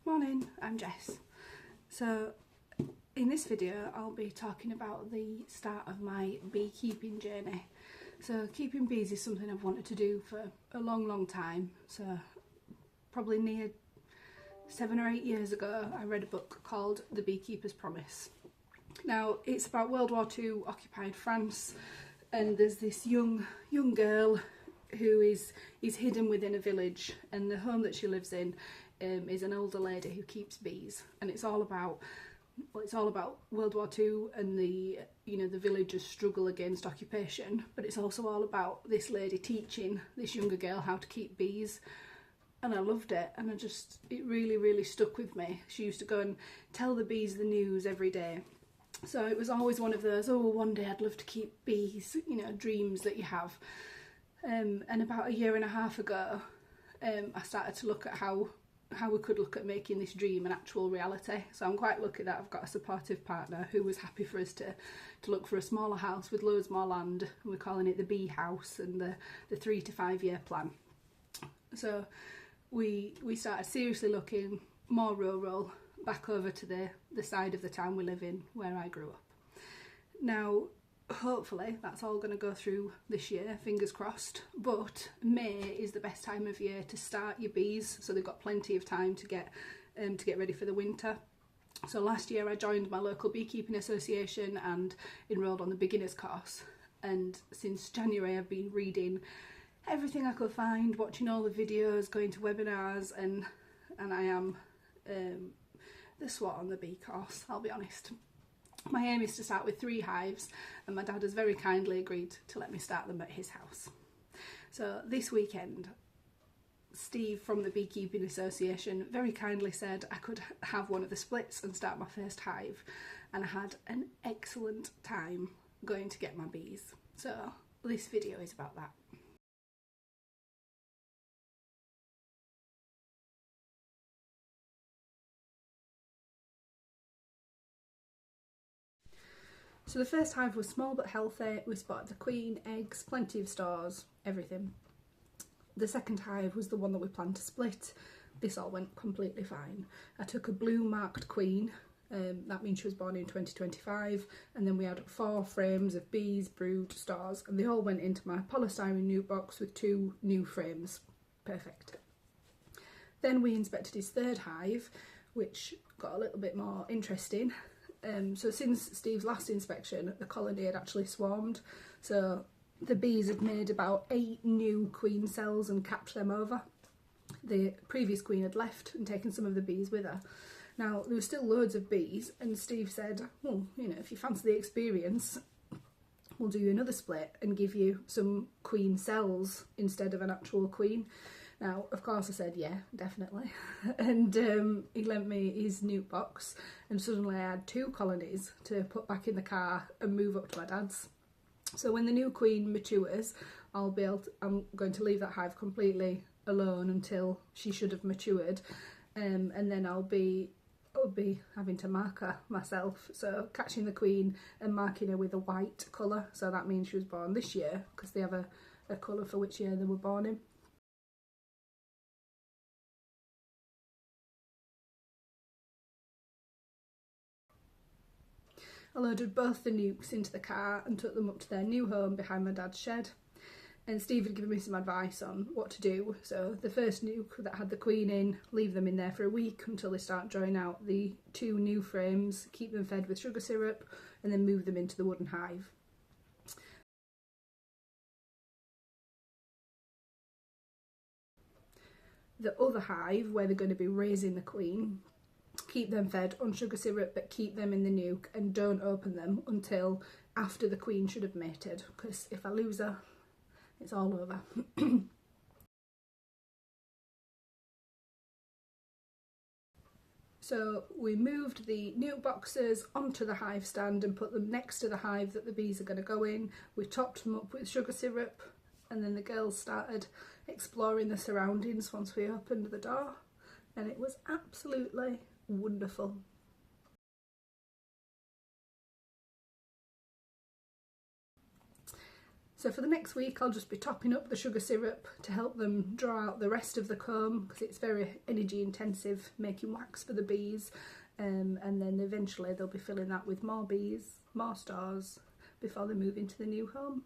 Morning, I'm Jess. So in this video I'll be talking about the start of my beekeeping journey. So keeping bees is something I've wanted to do for a long time. So probably near 7 or 8 years ago I read a book called The Beekeeper's Promise. Now it's about World War II occupied France, and there's this young girl who is hidden within a village, and the home that she lives in is an older lady who keeps bees, and it's all about World War II and the villagers' struggle against occupation, but it's also all about this lady teaching this younger girl how to keep bees. And I loved it, and it really stuck with me. She used to go and tell the bees the news every day. So it was always one of those, oh, one day I'd love to keep bees, dreams that you have. And about 1.5 years ago, I started to look at how we could look at making this dream an actual reality. So I'm quite lucky that I've got a supportive partner who was happy for us to look for a smaller house with loads more land, and we're calling it the bee house, and the 3 to 5 year plan. So we started seriously looking more rural, back over to the side of the town we live in where I grew up. Now hopefully that's all going to go through this year, fingers crossed, but May is the best time of year to start your bees, so they've got plenty of time to get ready for the winter. So last year I joined my local beekeeping association and enrolled on the beginners course, and since January I've been reading everything I could find, watching all the videos, going to webinars, and I am the swot on the bee course, I'll be honest. My aim is to start with 3 hives, and my dad has very kindly agreed to let me start them at his house. So this weekend, Steve from the Beekeeping Association very kindly said I could have one of the splits and start my first hive, and I had an excellent time going to get my bees. So this video is about that. So the first hive was small but healthy. We spotted the queen, eggs, plenty of stores, everything. The second hive was the one that we planned to split. This all went completely fine. I took a blue marked queen, that means she was born in 2025, and then we had 4 frames of bees, brood, stores, and they all went into my polystyrene new box with 2 new frames. Perfect. Then we inspected his third hive, which got a little bit more interesting. So since Steve's last inspection, the colony had actually swarmed. So the bees had made about 8 new queen cells and capped them over. The previous queen had left and taken some of the bees with her. Now there were still loads of bees, and Steve said, well, if you fancy the experience, we'll do you another split and give you some queen cells instead of an actual queen. Now, of course I said, yeah, definitely. And he lent me his new box, and suddenly I had 2 colonies to put back in the car and move up to my dad's. So when the new queen matures, I'm going to leave that hive completely alone until she should have matured, and then I'll be having to mark her myself. So catching the queen and marking her with a white colour, so that means she was born this year, because they have a colour for which year they were born in. I loaded both the nukes into the car and took them up to their new home behind my dad's shed. And Steve had given me some advice on what to do. So the first nuke that had the queen in, leave them in there for a week until they start drawing out the 2 new frames, keep them fed with sugar syrup, and then move them into the wooden hive. The other hive, where they're going to be raising the queen, keep them fed on sugar syrup, but keep them in the nuke and don't open them until after the queen should have mated, because if I lose her, it's all over. So we moved the nuke boxes onto the hive stand and put them next to the hive that the bees are going to go in. We topped them up with sugar syrup, and then the girls started exploring the surroundings once we opened the door, and it was absolutely wonderful. So for the next week I'll just be topping up the sugar syrup to help them draw out the rest of the comb, because it's very energy intensive making wax for the bees, and then eventually they'll be filling that with more bees, more stars, before they move into the new home.